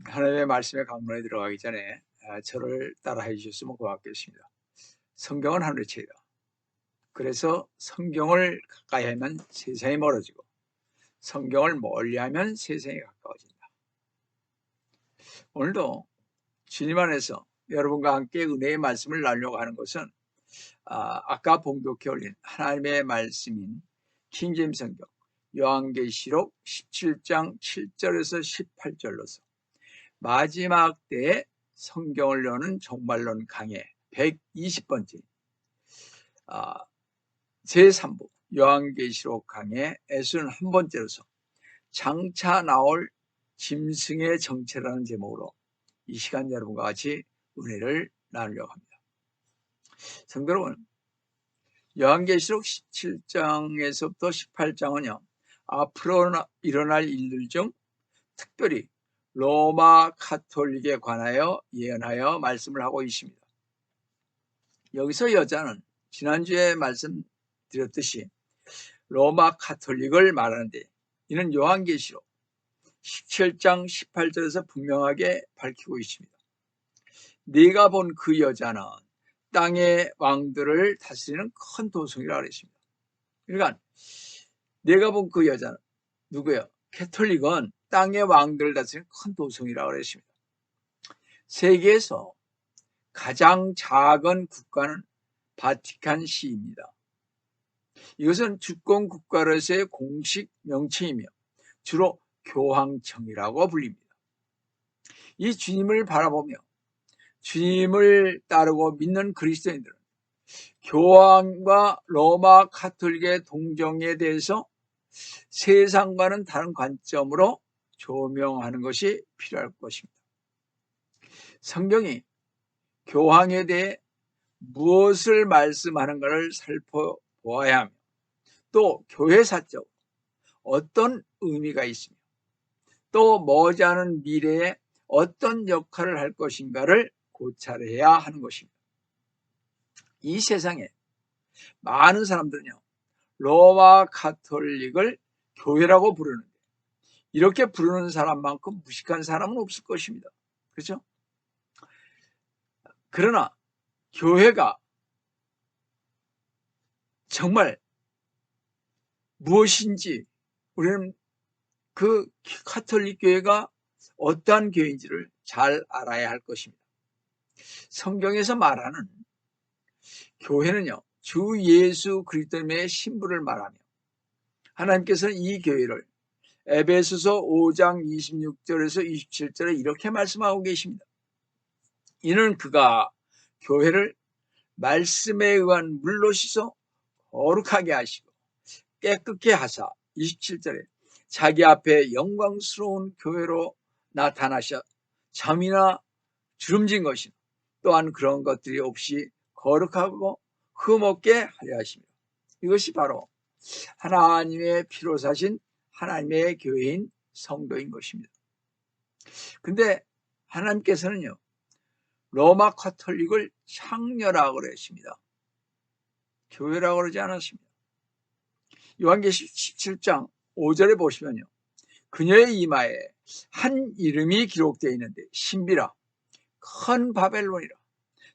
하나님의 말씀의 강론에 들어가기 전에 저를 따라해 주셨으면 고맙겠습니다. 성경은 하늘의 책이다. 그래서 성경을 가까이 하면 세상이 멀어지고 성경을 멀리하면 세상이 가까워진다. 오늘도 주님 안에서 여러분과 함께 은혜의 말씀을 나누려고 하는 것은 아까 봉독해 올린 하나님의 말씀인 킹제임스 성경 요한계시록 17장 7절에서 18절로서 마지막 때에 성경을 여는 종말론 강해 120번째 제3부 요한계시록 강해 61번째로서 장차 나올 짐승의 정체라는 제목으로 이 시간 여러분과 같이 은혜를 나누려고 합니다. 성도 여러분, 요한계시록 17장에서부터 18장은요 앞으로 일어날 일들 중 특별히 로마 가톨릭에 관하여 예언하여 말씀을 하고 있습니다. 여기서 여자는 지난주에 말씀드렸듯이 로마 가톨릭을 말하는데 이는 요한계시록 17장 18절에서 분명하게 밝히고 있습니다. 네가 본 그 여자는 땅의 왕들을 다스리는 큰 도성이라고 했습니다. 그러니까 네가 본 그 여자는 누구예요? 가톨릭은 땅의 왕들을 다스리는 큰 도성이라고 했습니다. 세계에서 가장 작은 국가는 바티칸 시입니다. 이것은 주권 국가로서의 공식 명칭이며 주로 교황청이라고 불립니다. 이 주님을 바라보며 주님을 따르고 믿는 그리스도인들은 교황과 로마 가톨릭의 동정에 대해서 세상과는 다른 관점으로 조명하는 것이 필요할 것입니다. 성경이 교황에 대해 무엇을 말씀하는가를 살펴보아야 하며 또 교회사적 어떤 의미가 있으며 또 머지않은 미래에 어떤 역할을 할 것인가를 고찰해야 하는 것입니다. 이 세상에 많은 사람들은요 로마 가톨릭을 교회라고 부르는데 이렇게 부르는 사람만큼 무식한 사람은 없을 것입니다. 그렇죠? 그러나 교회가 정말 무엇인지 우리는 그 가톨릭 교회가 어떠한 교회인지를 잘 알아야 할 것입니다. 성경에서 말하는 교회는요 주 예수 그리스도의 신부를 말하며 하나님께서는 이 교회를 에베소서 5장 26절에서 27절에 이렇게 말씀하고 계십니다. 이는 그가 교회를 말씀에 의한 물로 씻어 거룩하게 하시고 깨끗게 하사 27절에 자기 앞에 영광스러운 교회로 나타나셔 잠이나 주름진 것이나 또한 그런 것들이 없이 거룩하고 흠없게 하려 하십니다. 이것이 바로 하나님의 피로 사신 하나님의 교회인 성도인 것입니다. 근데 하나님께서는요 로마 가톨릭을 창녀라고 그랬습니다. 교회라고 그러지 않았습니다. 요한계시록 17장 5절에 보시면요 그녀의 이마에 한 이름이 기록되어 있는데 신비라 큰 바벨론이라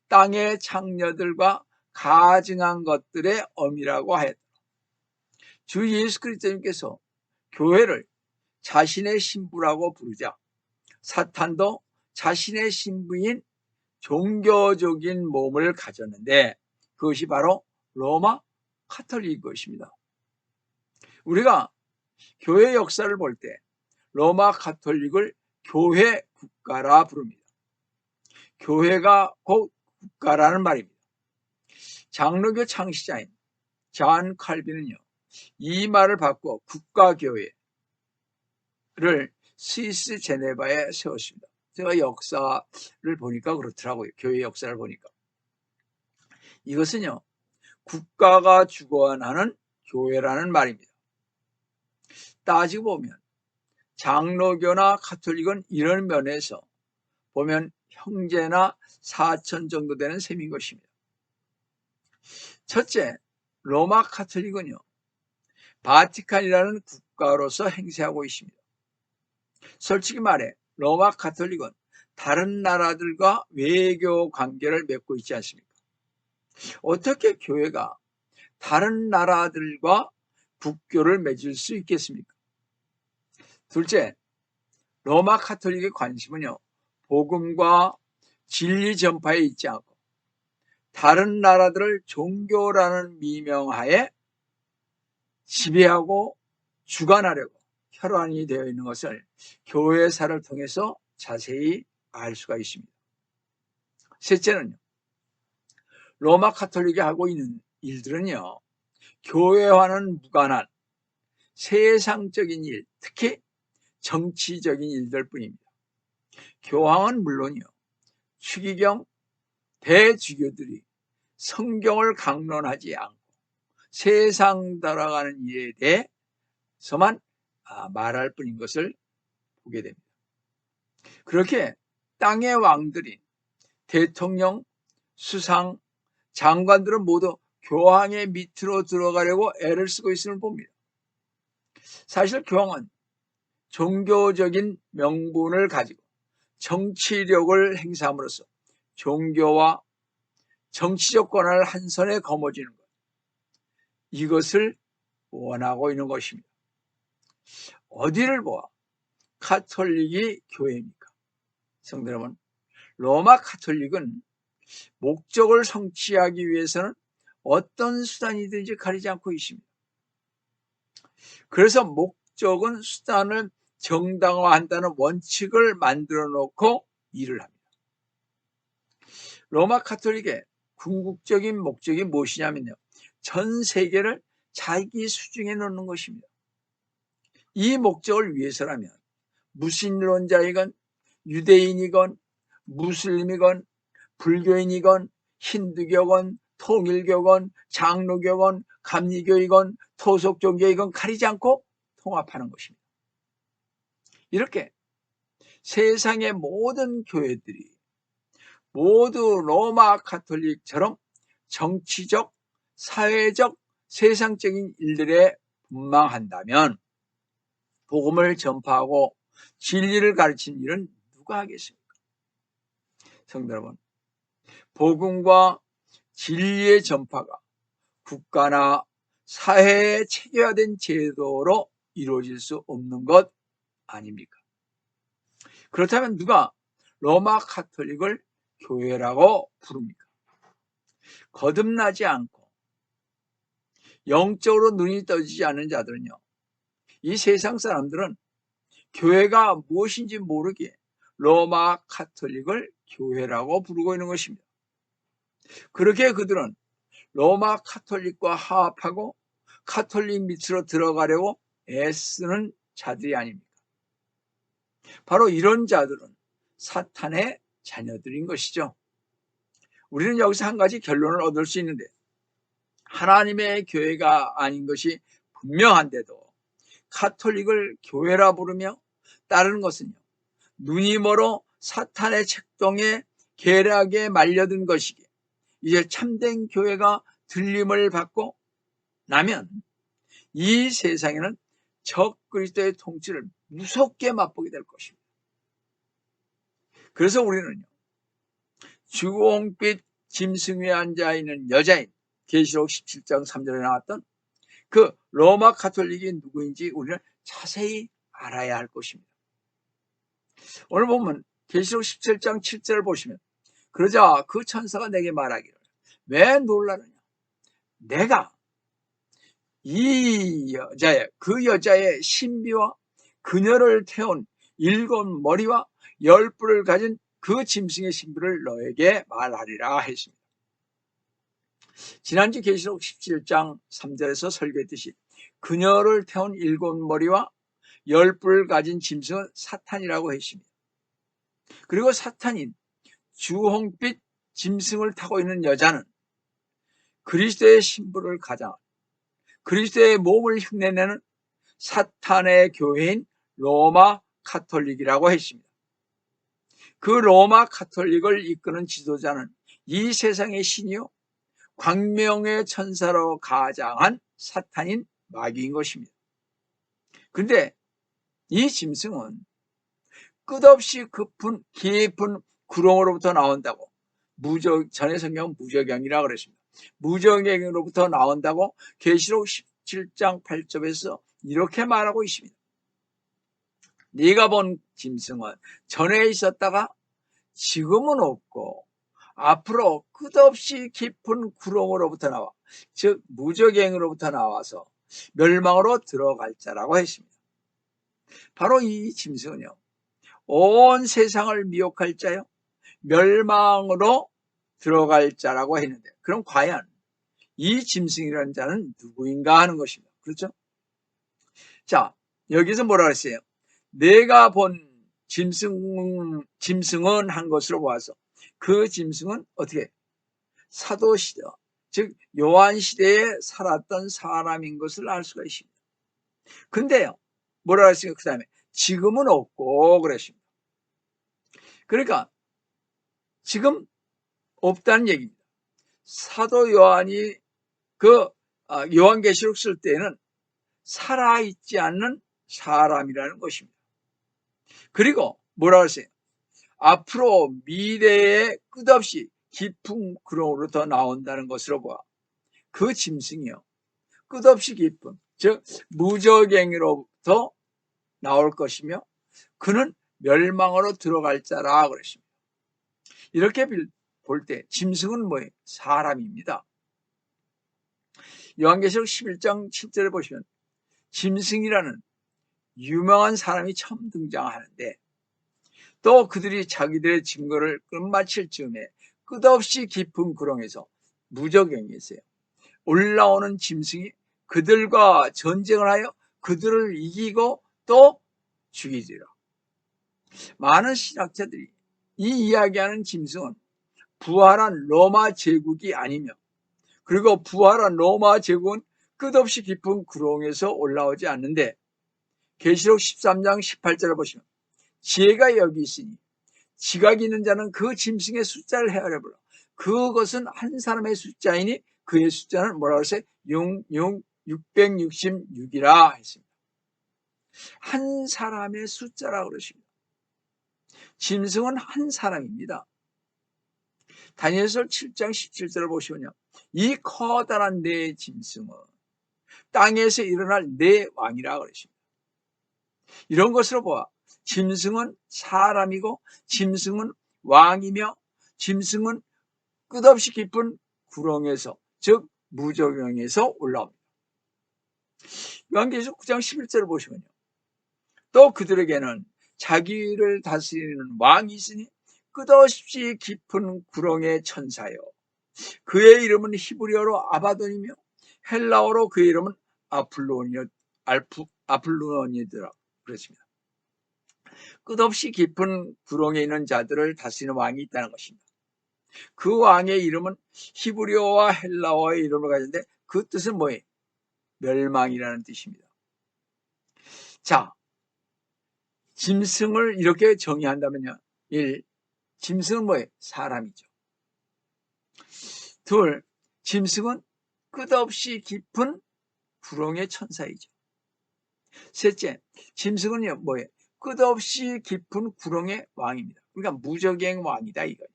땅의 창녀들과 가증한 것들의 어미라고 하였다. 주 예수 그리스도님께서 교회를 자신의 신부라고 부르자 사탄도 자신의 신부인 종교적인 몸을 가졌는데 그것이 바로 로마 가톨릭인 것입니다. 우리가 교회 역사를 볼 때 로마 가톨릭을 교회 국가라 부릅니다. 교회가 곧 국가라는 말입니다. 장로교 창시자인 잔 칼빈은요 이 말을 바꾸어 국가교회를 스위스 제네바에 세웠습니다. 제가 역사를 보니까 그렇더라고요. 교회 역사를 보니까 이것은요 국가가 주관하는 교회라는 말입니다. 따지고 보면 장로교나 가톨릭은 이런 면에서 보면 형제나 사촌 정도 되는 셈인 것입니다. 첫째, 로마 가톨릭은요 바티칸이라는 국가로서 행세하고 있습니다. 솔직히 말해 로마 가톨릭은 다른 나라들과 외교 관계를 맺고 있지 않습니까? 어떻게 교회가 다른 나라들과 국교를 맺을 수 있겠습니까? 둘째, 로마 가톨릭의 관심은요, 복음과 진리 전파에 있지 않고 다른 나라들을 종교라는 미명하에 지배하고 주관하려고 혈안이 되어 있는 것을 교회사를 통해서 자세히 알 수가 있습니다. 셋째는요, 로마 가톨릭이 하고 있는 일들은요, 교회와는 무관한 세상적인 일, 특히 정치적인 일들 뿐입니다. 교황은 물론이요, 추기경 대주교들이 성경을 강론하지 않고 세상 돌아가는 일에 대해서만 말할 뿐인 것을 보게 됩니다. 그렇게 땅의 왕들인 대통령, 수상, 장관들은 모두 교황의 밑으로 들어가려고 애를 쓰고 있음을 봅니다. 사실 교황은 종교적인 명분을 가지고 정치력을 행사함으로써 종교와 정치적 권한을 한 손에 거머쥐는 것, 이것을 원하고 있는 것입니다. 어디를 보아 가톨릭이 교회입니까? 성도 여러분, 로마 가톨릭은 목적을 성취하기 위해서는 어떤 수단이든지 가리지 않고 있습니다. 그래서 목적은 수단을 정당화한다는 원칙을 만들어 놓고 일을 합니다. 로마 가톨릭의 궁극적인 목적이 무엇이냐면요, 전 세계를 자기 수중에 놓는 것입니다. 이 목적을 위해서라면 무신론자이건 유대인이건 무슬림이건 불교인이건 힌두교건 통일교건 장로교건 감리교이건 토속종교이건 가리지 않고 통합하는 것입니다. 이렇게 세상의 모든 교회들이 모두 로마 가톨릭처럼 정치적, 사회적, 세상적인 일들에 분망한다면 복음을 전파하고 진리를 가르치는 일은 누가 하겠습니까? 성도 여러분, 복음과 진리의 전파가 국가나 사회에 체계화된 제도로 이루어질 수 없는 것 아닙니까? 그렇다면 누가 로마 가톨릭을 교회라고 부릅니까? 거듭나지 않고 영적으로 눈이 떠지지 않은 자들은요, 이 세상 사람들은 교회가 무엇인지 모르기에 로마 가톨릭을 교회라고 부르고 있는 것입니다. 그렇게 그들은 로마 가톨릭과 화합하고 가톨릭 밑으로 들어가려고 애쓰는 자들이 아닙니까? 바로 이런 자들은 사탄의 자녀들인 것이죠. 우리는 여기서 한 가지 결론을 얻을 수 있는데, 하나님의 교회가 아닌 것이 분명한데도 가톨릭을 교회라 부르며 따르는 것은요, 눈이 멀어 사탄의 책동에 계략에 말려든 것이기에 이제 참된 교회가 들림을 받고 나면 이 세상에는 적 그리스도의 통치를 무섭게 맛보게 될 것입니다. 그래서 우리는요, 주홍빛 짐승 위에 앉아 있는 여자인 계시록 17장 3절에 나왔던 그 로마 가톨릭이 누구인지 우리는 자세히 알아야 할 것입니다. 오늘 보면 계시록 17장 7절을 보시면, 그러자 그 천사가 내게 말하기를, 왜 놀라느냐? 내가 그 여자의 신비와 그녀를 태운 7머리와 10뿔을 가진 그 짐승의 신비를 너에게 말하리라 했습니다. 지난주 계시록 17장 3절에서 설교했듯이 그녀를 태운 7머리와 10뿔을 가진 짐승은 사탄이라고 했습니다. 그리고 사탄인 주홍빛 짐승을 타고 있는 여자는 그리스도의 신부를 가장한 그리스도의 몸을 흉내내는 사탄의 교회인 로마 가톨릭이라고 했습니다. 그 로마 가톨릭을 이끄는 지도자는 이 세상의 신이요 광명의 천사로 가장한 사탄인 마귀인 것입니다. 그런데 이 짐승은 끝없이 깊은 구렁으로부터 나온다고. 전에 성경은 무저갱이라 그랬습니다. 무저갱으로부터 나온다고 계시록 17장 8절에서 이렇게 말하고 있습니다. 네가 본 짐승은 전에 있었다가 지금은 없고 앞으로 끝없이 깊은 구렁으로부터 나와, 즉 무저갱으로부터 나와서 멸망으로 들어갈 자라고 했습니다. 바로 이 짐승은요, 온 세상을 미혹할 자요, 멸망으로 들어갈 자라고 했는데, 그럼 과연 이 짐승이라는 자는 누구인가 하는 것입니다. 그렇죠? 자, 여기서 뭐라 그랬어요? 내가 본 짐승은 한 것으로 보아서, 그 짐승은 어떻게? 사도시대, 즉 요한시대에 살았던 사람인 것을 알 수가 있습니다. 근데요, 뭐라 그랬어요? 그 다음에 지금은 없고 그랬습니다. 그러니까 지금 없다는 얘기입니다. 사도 요한이 요한계시록 쓸 때는 살아있지 않는 사람이라는 것입니다. 그리고 뭐라 그랬어요? 앞으로 미래에 끝없이 깊은 구렁으로 더 나온다는 것으로 보아 그 짐승이요, 끝없이 깊은, 즉 무저갱이로부터 나올 것이며 그는 멸망으로 들어갈 자라 그랬습니다. 이렇게 볼 때 짐승은 뭐예요? 사람입니다. 요한계시록 11장 7절에 보시면 짐승이라는 유명한 사람이 처음 등장하는데, 또 그들이 자기들의 증거를 끝마칠 즈음에 끝없이 깊은 구렁에서, 무저갱에서요, 올라오는 짐승이 그들과 전쟁을 하여 그들을 이기고 또 죽이리라. 많은 신학자들이 이 이야기하는 짐승은 부활한 로마 제국이 아니며, 그리고 부활한 로마 제국은 끝없이 깊은 구렁에서 올라오지 않는데, 계시록 13장 18절을 보시면 지혜가 여기 있으니 지각이 있는 자는 그 짐승의 숫자를 헤아려 보라. 그것은 한 사람의 숫자이니 그의 숫자는 뭐라고 했어요? 666이라 했습니다. 한 사람의 숫자라고 그러십니다. 짐승은 한 사람입니다. 다니엘서 7장 17절을 보시면요, 이 커다란 내 짐승은 땅에서 일어날 내 왕이라 그러십니다. 이런 것으로 보아 짐승은 사람이고 짐승은 왕이며 짐승은 끝없이 깊은 구렁에서, 즉 무저갱에서 올라옵니다. 요한계시록 9장 11절을 보시면요, 또 그들에게는 자기를 다스리는 왕이 있으니 끝없이 깊은 구렁의 천사요, 그의 이름은 히브리어로 아바돈이며 헬라어로 그의 이름은 아플론이더라 그랬습니다. 끝없이 깊은 구렁에 있는 자들을 다스리는 왕이 있다는 것입니다. 그 왕의 이름은 히브리어와 헬라어의 이름을 가졌는데 그 뜻은 뭐예요? 멸망이라는 뜻입니다. 자, 짐승을 이렇게 정의한다면요, 1. 짐승은 뭐예요? 사람이죠. 2. 짐승은 끝없이 깊은 구렁의 천사이죠. 3. 짐승은요, 뭐예요? 끝없이 깊은 구렁의 왕입니다. 그러니까 무저갱 왕이다 이거예요.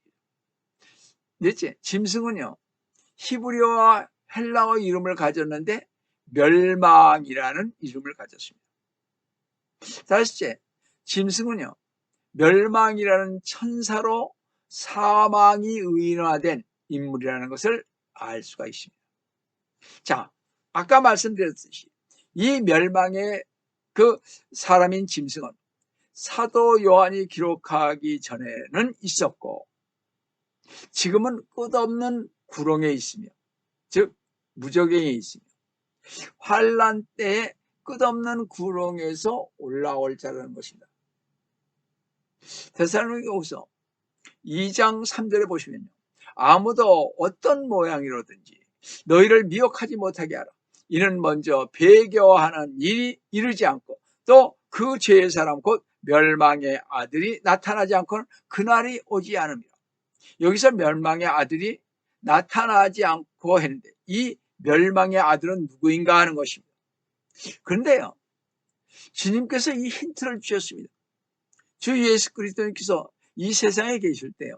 4. 짐승은요, 히브리어와 헬라어 이름을 가졌는데 멸망이라는 이름을 가졌습니다. 5. 짐승은요, 멸망이라는 천사로 사망이 의인화된 인물이라는 것을 알 수가 있습니다. 자, 아까 말씀드렸듯이 이 멸망의 그 사람인 짐승은 사도 요한이 기록하기 전에는 있었고 지금은 끝없는 구렁에 있으며, 즉 무저갱에 있으며 환난 때에 끝없는 구렁에서 올라올 자라는 것입니다. 데살로니가후서 2장 3절에 보시면요, 아무도 어떤 모양이로든지 너희를 미혹하지 못하게 하라. 이는 먼저 배교하는 일이 이르지 않고 또 그 죄의 사람 곧 멸망의 아들이 나타나지 않고는 그날이 오지 않음이라. 여기서 멸망의 아들이 나타나지 않고 했는데 이 멸망의 아들은 누구인가 하는 것입니다. 그런데요, 주님께서 이 힌트를 주셨습니다. 주 예수 그리스도님께서 이 세상에 계실 때요,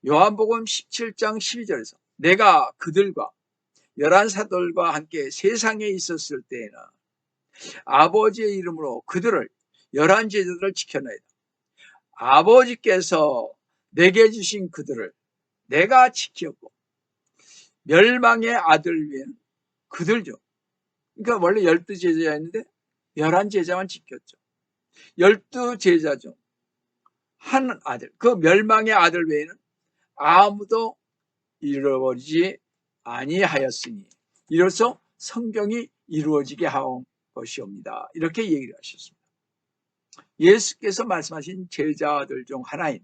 요한복음 17장 12절에서 내가 그들과 11사도들과 함께 세상에 있었을 때에는 아버지의 이름으로 그들을 11제자들을 지켜나이다. 아버지께서 내게 주신 그들을 내가 지켰고 멸망의 아들 위에는 그들죠. 그러니까 원래 12제자였는데 11제자만 지켰죠. 12제자 중 한 아들, 그 멸망의 아들 외에는 아무도 잃어버리지 아니하였으니 이로써 성경이 이루어지게 한 것이옵니다. 이렇게 얘기를 하셨습니다. 예수께서 말씀하신 제자들 중 하나인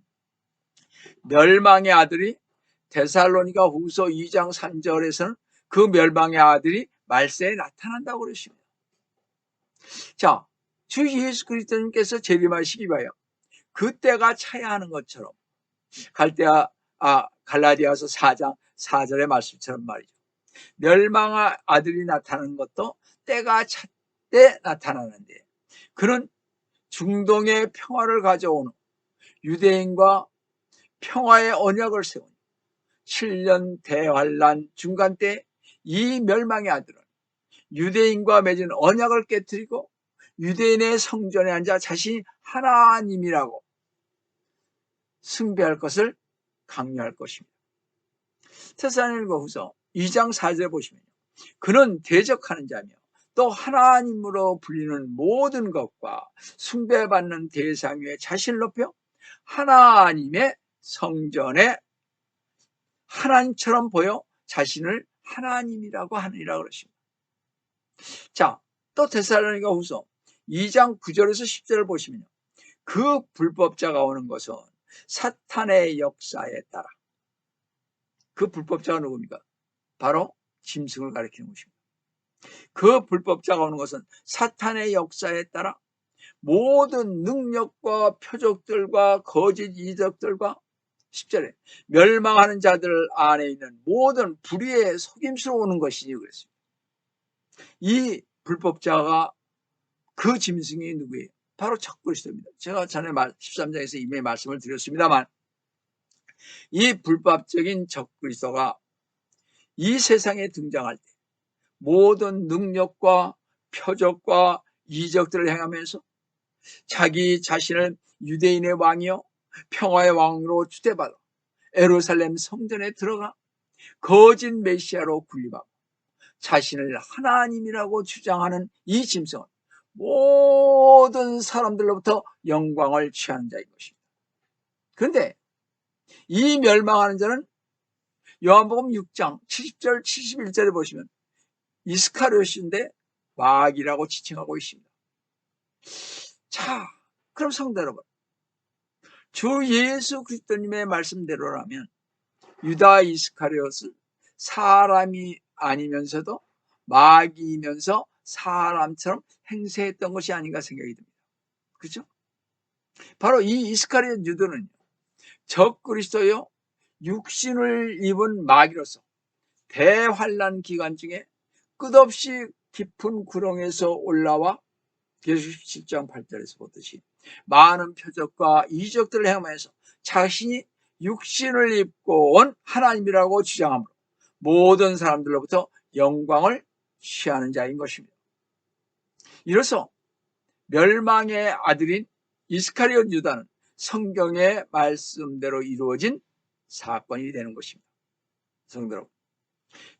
멸망의 아들이 데살로니가 후서 2장 3절에서는 그 멸망의 아들이 말세에 나타난다고 그러십니다. 자, 주 예수 그리스도님께서 재림하시기 위하여 그때가 차야 하는 것처럼 갈라디아서 4장 4절의 말씀처럼 말이죠. 멸망의 아들이 나타나는 것도 때가 찰 때 나타나는데, 그는 중동의 평화를 가져오는 유대인과 평화의 언약을 세우는 7년 대환란 중간 때 이 멸망의 아들은 유대인과 맺은 언약을 깨뜨리고 유대인의 성전에 앉아 자신이 하나님이라고 숭배할 것을 강요할 것입니다. 데살로니가후서 2장 4절에 보시면 그는 대적하는 자며 또 하나님으로 불리는 모든 것과 숭배받는 대상 위에 자신을 높여 하나님의 성전에 하나님처럼 보여 자신을 하나님이라고 하느니라 그러십니다. 자, 또 데살로니가후서 2장 9절에서 10절을 보시면 그 불법자가 오는 것은 사탄의 역사에 따라, 그 불법자가 누굽니까? 바로 짐승을 가리키는 것입니다. 그 불법자가 오는 것은 사탄의 역사에 따라 모든 능력과 표적들과 거짓 이적들과 10절에 멸망하는 자들 안에 있는 모든 불의의 속임수로 오는 것이니 그랬습니다. 이 불법자가 그 짐승이 누구예요? 바로 적그리스도입니다. 제가 전에 13장에서 이미 말씀을 드렸습니다만 이 불법적인 적그리스도가 이 세상에 등장할 때 모든 능력과 표적과 이적들을 행하면서 자기 자신을 유대인의 왕이요 평화의 왕으로 추대받아 예루살렘 성전에 들어가 거짓 메시아로 군림하고 자신을 하나님이라고 주장하는 이 짐승은 모든 사람들로부터 영광을 취하는 자인 것입니다. 그런데 이 멸망하는 자는 요한복음 6장 70절 71절에 보시면 이스카리ot인데 마귀라고 지칭하고 있습니다. 자, 그럼 성도 여러분, 주 예수 그리스도님의 말씀대로라면 유다 이스카리ot은 사람이 아니면서도 마귀이면서 사람처럼 행세했던 것이 아닌가 생각이 듭니다. 그렇죠? 바로 이 이스카리ot 유다는 적그리스도요 육신을 입은 마귀로서 대환란 기간 중에 끝없이 깊은 구렁에서 올라와 계속 17장 8절에서 보듯이 많은 표적과 이적들을 행하면서 자신이 육신을 입고 온 하나님이라고 주장하므로 모든 사람들로부터 영광을 취하는 자인 것입니다. 이로써 멸망의 아들인 이스카리ot 유다는 성경의 말씀대로 이루어진 사건이 되는 것입니다. 성도 여러분,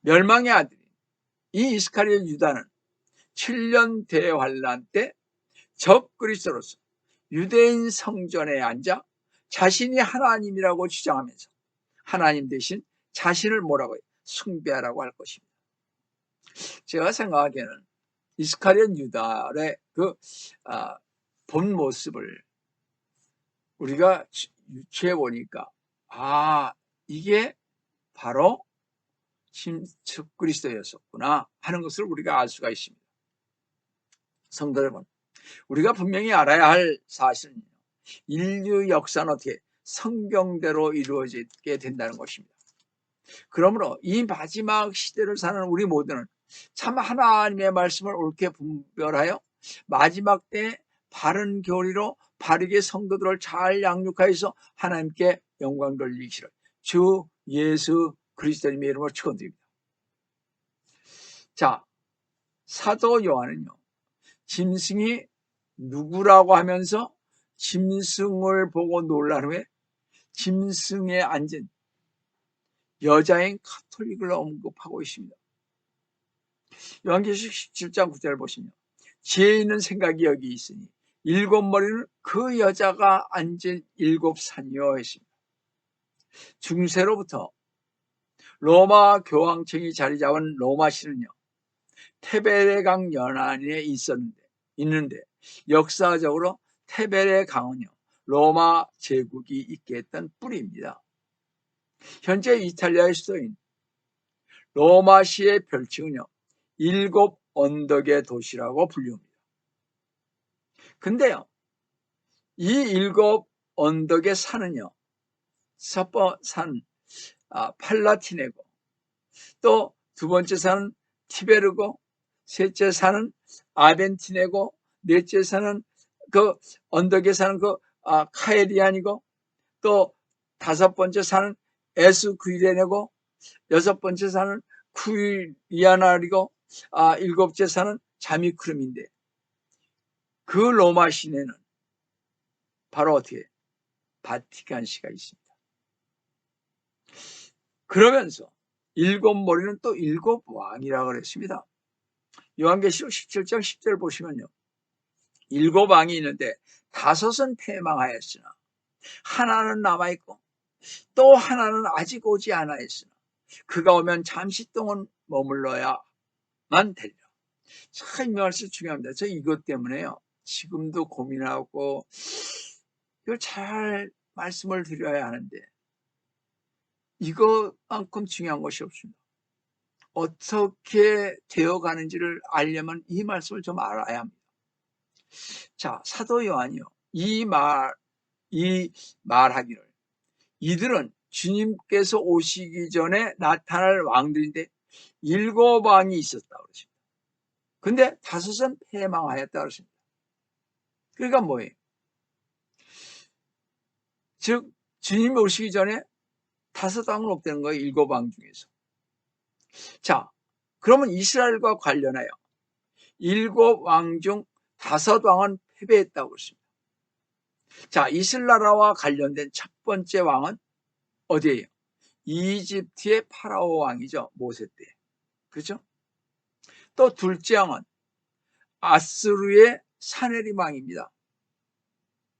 멸망의 아들인 이 이스카리ot 유다는 7년 대환란 때 적그리스도로서 유대인 성전에 앉아 자신이 하나님이라고 주장하면서 하나님 대신 자신을 뭐라고 해요? 숭배하라고 할 것입니다. 제가 생각하기에는 이스카리ot 유다의 본 모습을 우리가 유추해 보니까 이게 바로 적그리스도였었구나 하는 것을 우리가 알 수가 있습니다. 성도 여러분, 우리가 분명히 알아야 할 사실은 인류 역사는 어떻게 성경대로 이루어지게 된다는 것입니다. 그러므로 이 마지막 시대를 사는 우리 모두는 참 하나님의 말씀을 옳게 분별하여 마지막 때 바른 교리로 바르게 성도들을 잘 양육하여서 하나님께 영광 돌리시를 주 예수 그리스도님의 이름으로 축원드립니다. 자, 사도 요한은요, 짐승이 누구라고 하면서 짐승을 보고 놀란 후에 짐승에 앉은 여자인 가톨릭을 언급하고 있습니다. 요한계시록 17장 9절을 보시면 지혜 있는 생각이 여기 있으니 일곱 머리는 그 여자가 앉은 일곱 산이요 했습니다. 중세로부터 로마 교황청이 자리 잡은 로마시는요, 테베레강 연안에 있는데 역사적으로 테베레 강은요, 로마 제국이 있게 했던 뿌리입니다. 현재 이탈리아의 수도인 로마시의 별칭은요, 일곱 언덕의 도시라고 불립니다. 근데요, 이 일곱 언덕의 산은요, 첫 번째 산 팔라티네고, 또 두 번째 산은 티베르고, 셋째 산은 아벤티네고, 넷째 산은 그 언덕의 산은 카에리안이고, 또 다섯 번째 산은 에스쿠이레네고, 여섯 번째 산은 쿠이리아나리고, 일곱째 산은 자미크름인데, 그 로마 시내는 바로 어떻게 바티칸시가 있습니다. 그러면서 일곱 머리는 또 일곱 왕이라고 그랬습니다. 요한계시록 17장 10절 보시면요, 일곱 왕이 있는데 다섯은 패망하였으나 하나는 남아있고 또 하나는 아직 오지 않아있으나 그가 오면 잠시 동안 머물러야만 되리라. 참 이 말씀 중요합니다. 저 이것 때문에요, 지금도 고민하고 이걸 잘 말씀을 드려야 하는데 이것만큼 중요한 것이 없습니다. 어떻게 되어가는지를 알려면 이 말씀을 좀 알아야 합니다. 자, 사도 요한이요, 이 말하기를 이들은 주님께서 오시기 전에 나타날 왕들인데 일곱 왕이 있었다 그러십니다. 근데 다섯은 패망하였다 그러십니다. 그러니까 뭐예요? 즉 주님이 오시기 전에 다섯 왕은 없다는 거예요. 일곱 왕 중에서. 자, 그러면 이스라엘과 관련하여 일곱 왕 중 다섯 왕은 패배했다고 했습니다. 자, 이슬나라와 관련된 첫 번째 왕은 어디예요? 이집트의 파라오 왕이죠. 모세 때. 그렇죠? 또 둘째 왕은 아스루의 사네립 왕입니다.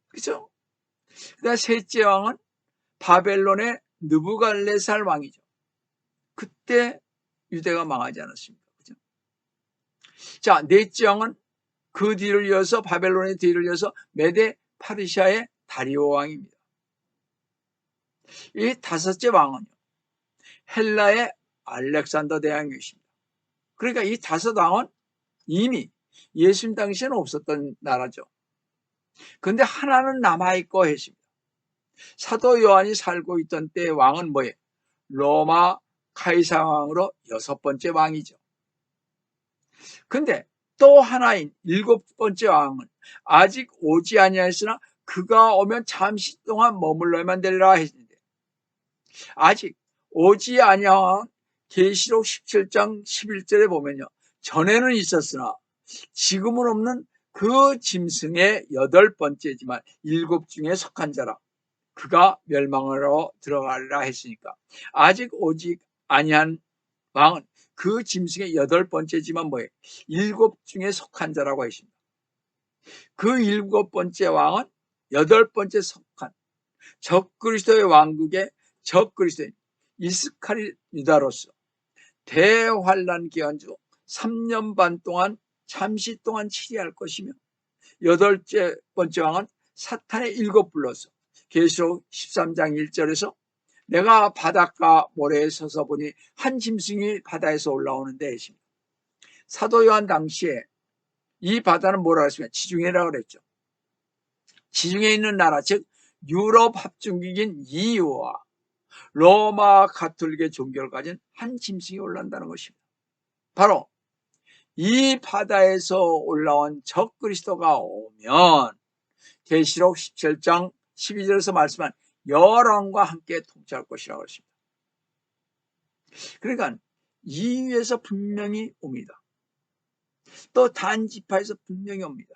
그렇죠? 그다음 셋째 왕은 바벨론의 느부갈네살 왕이죠. 그때 유대가 망하지 않았습니까? 그렇죠? 자, 넷째 왕은 그 뒤를 이어서 바벨론의 뒤를 이어서 메데 파르시아의 다리오 왕입니다. 이 다섯째 왕은요, 헬라의 알렉산더 대왕이십니다. 그러니까 이 다섯 왕은 이미 예수님 당시에는 없었던 나라죠. 그런데 하나는 남아있고 했습니다. 사도 요한이 살고 있던 때의 왕은 뭐예요? 로마 카이사 왕으로 여섯 번째 왕이죠. 근데 또 하나인 일곱 번째 왕은 아직 오지 아니하였으나 그가 오면 잠시 동안 머물러야만 되리라 했는데, 아직 오지 아니한 계시록 17장 11절에 보면요, 전에는 있었으나 지금은 없는 그 짐승의 여덟 번째지만 일곱 중에 속한 자라 그가 멸망으로 들어가리라 했으니까, 아직 오지 아니한 왕은 그 짐승의 여덟 번째지만 뭐예요? 일곱 중에 속한 자라고 했습니다. 그 일곱 번째 왕은 여덟 번째 속한 적그리스도의 왕국의 적그리스도인 이스카리 유다로서 대환란 기간 중 3년 반 동안 잠시 동안 치리할 것이며, 여덟째 번째 왕은 사탄의 일곱 불로서 계시록 13장 1절에서 내가 바닷가 모래에 서서 보니 한 짐승이 바다에서 올라오는데 했습니다. 사도 요한 당시에 이 바다는 뭐라고 했습니까? 지중해라고 그랬죠. 지중해에 있는 나라, 즉 유럽 합중국인 EU와 로마 가톨릭의 종교를 가진 한 짐승이 올라온다는 것입니다. 바로 이 바다에서 올라온 적그리스도가 오면 계시록 17장 12절에서 말씀한 열왕과 함께 통치할 것이라고 했습니다. 그러니까 이 위에서 분명히 옵니다. 또 단지파에서 분명히 옵니다.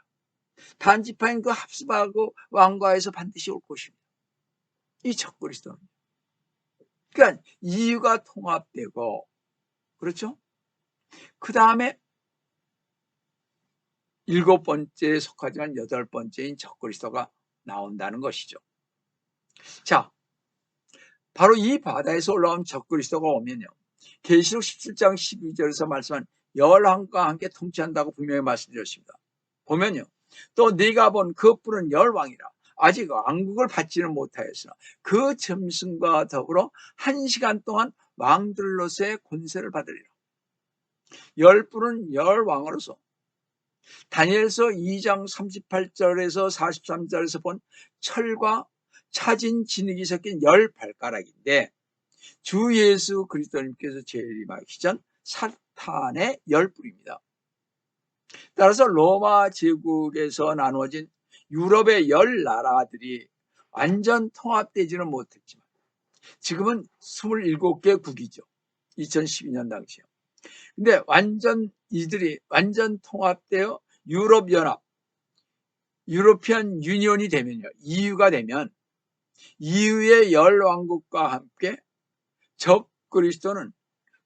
단지파인 그 합스바그 왕과에서 반드시 올 것입니다. 이 적그리스도는. 그러니까 이유가 통합되고, 그렇죠? 그 다음에 7번째에 속하지만 8번째인 적그리스도가 나온다는 것이죠. 자, 바로 이 바다에서 올라온 적그리스도가 오면요, 계시록 17장 12절에서 말씀한 열왕과 함께 통치한다고 분명히 말씀드렸습니다. 보면요, 또 네가 본 그 뿔은 열왕이라 아직 왕국을 받지는 못하였으나 그 점승과 더불어 1시간 동안 왕들로서의 권세를 받으리라. 열뿔은 열왕으로서 다니엘서 2장 38절에서 43절에서 본 철과 차진 진흙이 섞인 10발가락인데 주 예수 그리스도님께서 재림하기 전 사탄의 열뿔입니다. 따라서 로마 제국에서 나누어진 유럽의 10나라들이 완전 통합되지는 못했지만 지금은 27개 국이죠. 2012년 당시요. 근데 이들이 완전 통합되어 유럽연합, 유로피안 유니온이 되면요, EU가 되면 EU의 10왕국과 함께 적그리스도는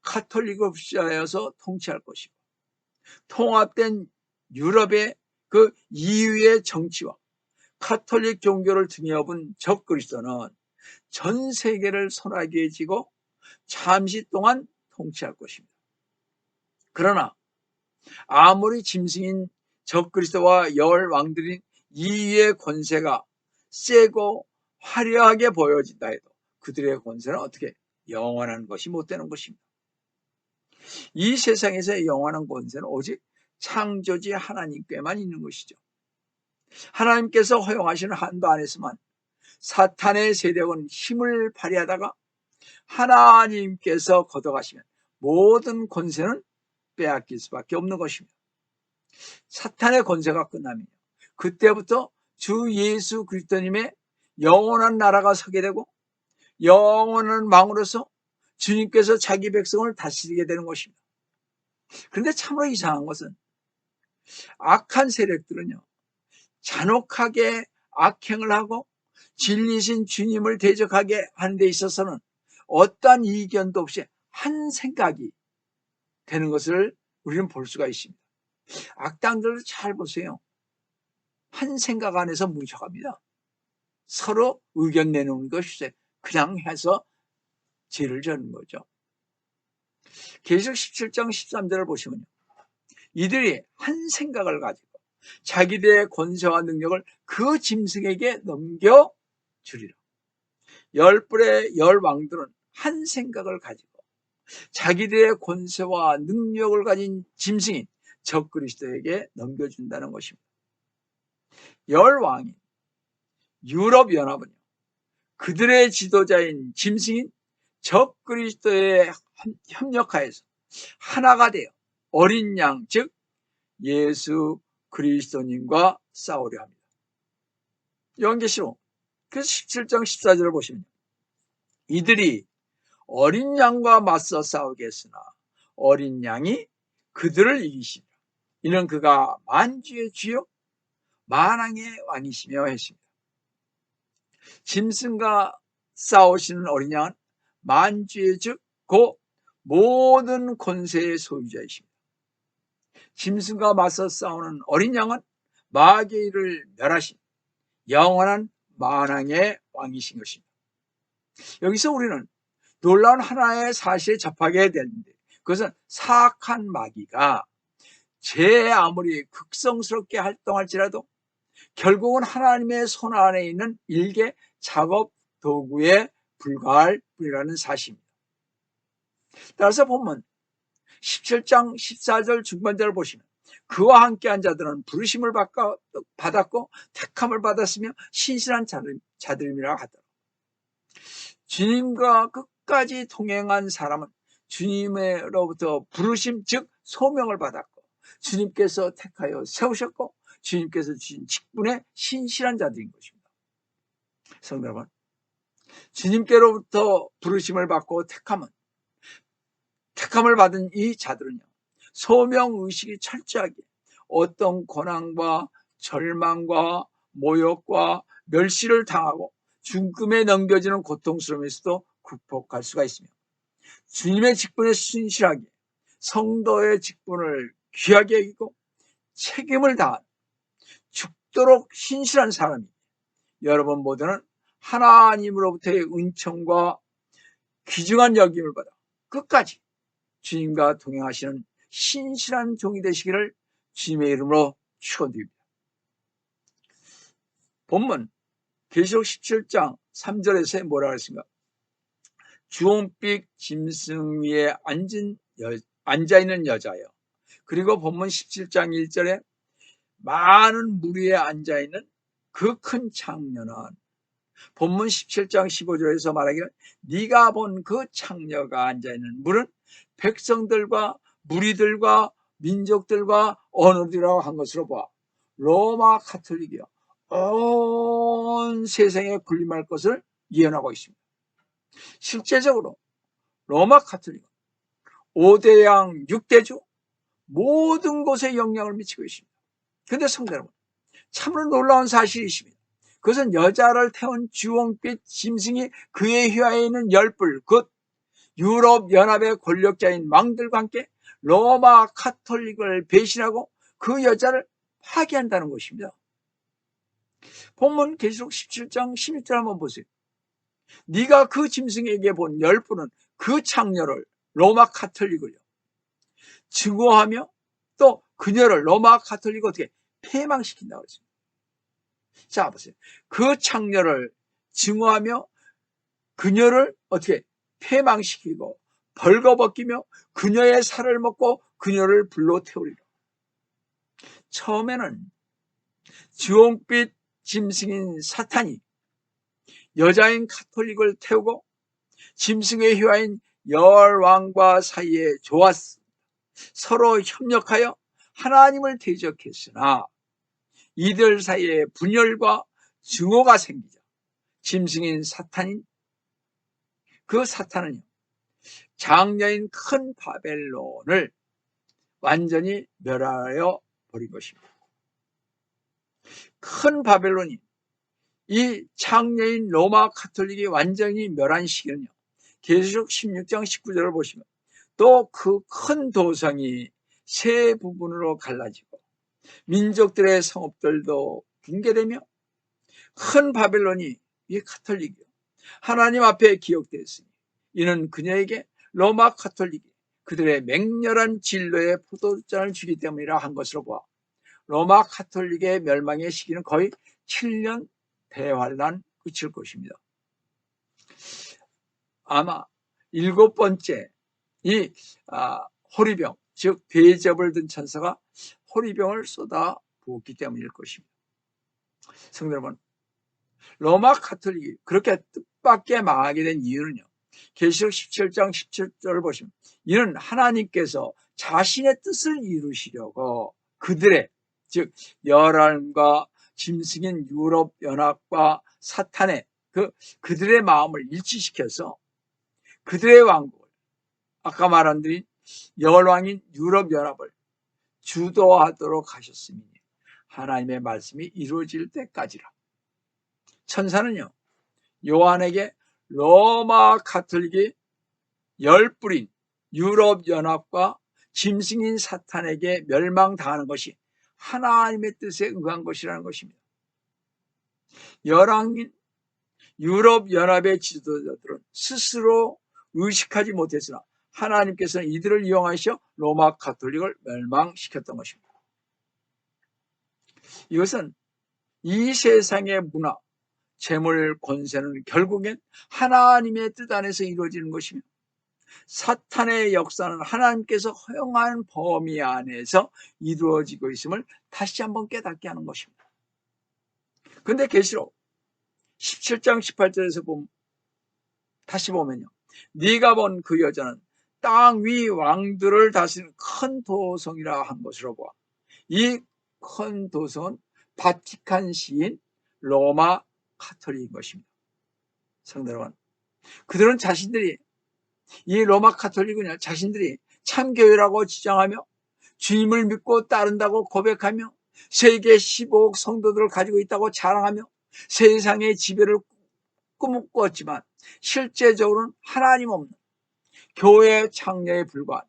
카톨릭 옵시아여서 통치할 것이고, 통합된 유럽의 그 EU의 정치와 카톨릭 종교를 등에 업은 적그리스도는 전 세계를 손아귀에 쥐고 잠시 동안 통치할 것입니다. 그러나 아무리 짐승인 적그리스도와 열왕들인 이의 권세가 세고 화려하게 보여진다 해도 그들의 권세는 어떻게 영원한 것이 못 되는 것입니다. 이 세상에서의 영원한 권세는 오직 창조주 하나님께만 있는 것이죠. 하나님께서 허용하시는 한도 안에서만 사탄의 세력은 힘을 발휘하다가 하나님께서 걷어가시면 모든 권세는 빼앗길 수밖에 없는 것입니다. 사탄의 권세가 끝나면 그때부터 주 예수 그리스도님의 영원한 나라가 서게 되고 영원한 왕으로서 주님께서 자기 백성을 다스리게 되는 것입니다. 그런데 참으로 이상한 것은 악한 세력들은요, 잔혹하게 악행을 하고 진리신 주님을 대적하게 하는 데 있어서는 어떠한 이견도 없이 한 생각이 되는 것을 우리는 볼 수가 있습니다. 악당들도 잘 보세요. 한 생각 안에서 뭉쳐갑니다. 서로 의견 내놓는 것이 그냥 해서 죄를 지는 거죠. 계시록 17장 13절을 보시면요, 이들이 한 생각을 가지고 자기들의 권세와 능력을 그 짐승에게 넘겨주리라. 10뿔의 열왕들은 한 생각을 가지고 자기들의 권세와 능력을 가진 짐승인 적그리스도에게 넘겨준다는 것입니다. 열왕인 유럽연합은요, 그들의 지도자인 짐승인 적그리스도에 협력하여서 하나가 되어 어린 양, 즉 예수 그리스도님과 싸우려 합니다. 요한계시록 그래서 17장 14절을 보시면 이들이 어린 양과 맞서 싸우겠으나 어린 양이 그들을 이기시리라. 이는 그가 만주의 주요 만왕의 왕이시며 했습니다. 짐승과 싸우시는 어린 양은 만주의 주 곧 모든 권세의 소유자이십니다. 짐승과 맞서 싸우는 어린 양은 마귀를 멸하신 영원한 만왕의 왕이신 것입니다. 여기서 우리는 놀라운 하나의 사실에 접하게 되는데, 그것은 사악한 마귀가 제 아무리 극성스럽게 활동할지라도 결국은 하나님의 손 안에 있는 일개 작업 도구에 불과할 뿐이라는 사실입니다. 따라서 보면 17장 14절 중반절을 보시면 그와 함께한 자들은 부르심을 받았고 택함을 받았으며 신실한 자들임이라 하더라. 주님과 끝까지 동행한 사람은 주님으로부터 부르심 즉 소명을 받았고 주님께서 택하여 세우셨고 주님께서 주신 직분에 신실한 자들인 것입니다. 성도 여러분, 주님께로부터 부르심을 받고 택함을 받은 이 자들은요, 소명의식이 철저하게 어떤 고난과 절망과 모욕과 멸시를 당하고 죽음에 넘겨지는 고통스러움에서도 극복할 수가 있으며, 주님의 직분에 신실하게 성도의 직분을 귀하게 여기고 책임을 다한 죽도록 신실한 사람이, 여러분 모두는 하나님으로부터의 은총과 귀중한 여김을 받아 끝까지 주님과 동행하시는 신실한 종이 되시기를 주님의 이름으로 축원드립니다. 본문 계시록 17장 3절에서 뭐라고 했습니까? 주홍빛 짐승 위에 앉아있는 여자여. 그리고 본문 17장 1절에 많은 물 위에 앉아있는 그 큰 창녀는, 본문 17장 15절에서 말하기를 네가 본 그 창녀가 앉아있는 물은 백성들과 무리들과 민족들과 언어들이라고 한 것으로 봐 로마 가톨릭이요 온 세상에 군림할 것을 예언하고 있습니다. 실제적으로 로마 가톨릭은 5대양 6대주 모든 곳에 영향을 미치고 있습니다. 그런데 성도 여러분, 참으로 놀라운 사실이 있습니다. 그것은 여자를 태운 주홍빛 짐승이 그의 휘하에 있는 열불, 곧 유럽 연합의 권력자인 왕들과 함께 로마 가톨릭을 배신하고 그 여자를 파괴한다는 것입니다. 본문 계시록 17장 16절 한번 보세요. 네가 그 짐승에게 본 열불은 그 창녀를, 로마 가톨릭을요, 증오하며 또 그녀를, 로마 가톨릭을 어떻게 패망시킨다고 했습니다. 자 보세요. 그 창녀를 증오하며 그녀를 어떻게 패망시키고 벌거벗기며 그녀의 살을 먹고 그녀를 불로 태우리라. 처음에는 주홍빛 짐승인 사탄이 여자인 가톨릭을 태우고 짐승의 휘하인 열왕과 사이에 좋았습니다. 서로 협력하여 하나님을 대적했으나 이들 사이에 분열과 증오가 생기자 짐승인 사탄인 그 사탄은요, 장녀인 큰 바벨론을 완전히 멸하여 버린 것입니다. 큰 바벨론이 이 장녀인 로마 가톨릭이 완전히 멸한 시기는요, 계시록 16장 19절을 보시면 또 그 큰 도성이 세 부분으로 갈라지고 민족들의 성읍들도 붕괴되며 큰 바벨론이, 이 가톨릭이 하나님 앞에 기억되었으니 이는 그녀에게 로마 가톨릭이 그들의 맹렬한 진로의 포도주잔을 주기 때문이라 한 것으로 보아 로마 가톨릭의 멸망의 시기는 거의 7년 대환란 끝일 것입니다. 아마 7번째 이 호리병, 즉 대접을 든 천사가 호리병을 쏟아 부었기 때문일 것입니다. 성도 여러분, 로마 가톨릭이 그렇게 뜻밖의 망하게 된 이유는요, 계시록 17장 17절을 보시면 이는 하나님께서 자신의 뜻을 이루시려고 그들의, 즉 열왕과 짐승인 유럽 연합과 사탄의 그들의 마음을 일치시켜서 그들의 왕국을, 아까 말한 대로 열왕인 유럽 연합을 주도하도록 하셨으니 하나님의 말씀이 이루어질 때까지라. 천사는요, 요한에게 로마 가톨릭이 열불인 유럽 연합과 짐승인 사탄에게 멸망당하는 것이 하나님의 뜻에 의한 것이라는 것입니다. 열왕인 유럽 연합의 지도자들은 스스로 의식하지 못했으나 하나님께서는 이들을 이용하셔 로마 가톨릭을 멸망시켰던 것입니다. 이것은 이 세상의 문화, 재물, 권세는 결국엔 하나님의 뜻 안에서 이루어지는 것이며 사탄의 역사는 하나님께서 허용한 범위 안에서 이루어지고 있음을 다시 한번 깨닫게 하는 것입니다. 그런데 계시록 17장 18절에서 다시 보면요, 네가 본 그 여자는 땅 위 왕들을 다스리는 큰 도성이라 한 것으로 보아 이 큰 도성은 바티칸 시인 로마 카톨릭인 것입니다. 성도 여러분, 그들은 자신들이 이 로마 카톨릭은 자신들이 참교회라고 주장하며 주님을 믿고 따른다고 고백하며 세계 15억 성도들을 가지고 있다고 자랑하며 세상의 지배를 꿈꾸었지만 실제적으로는 하나님 없는 교회 창녀에 불과한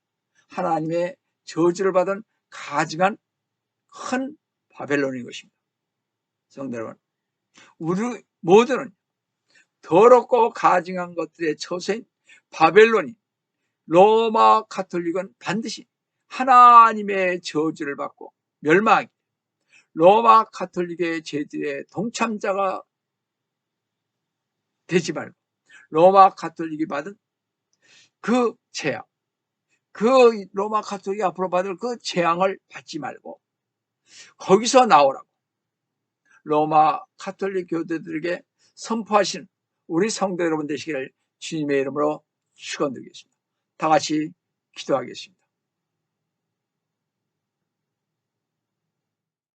하나님의 저주를 받은 가증한 큰 바벨론인 것입니다. 성도 여러분, 우리 모두는 더럽고 가증한 것들의 처소인 바벨론이 로마 카톨릭은 반드시 하나님의 저주를 받고 멸망하기, 로마 카톨릭의 죄들의 동참자가 되지 말고 로마 카톨릭이 받은 그 재앙, 그 로마 카톨릭이 앞으로 받을 그 재앙을 받지 말고 거기서 나오라고 로마 카톨릭 교도들에게 선포하신 우리 성도 여러분 되시기를 주님의 이름으로 축원드리겠습니다. 다 같이 기도하겠습니다.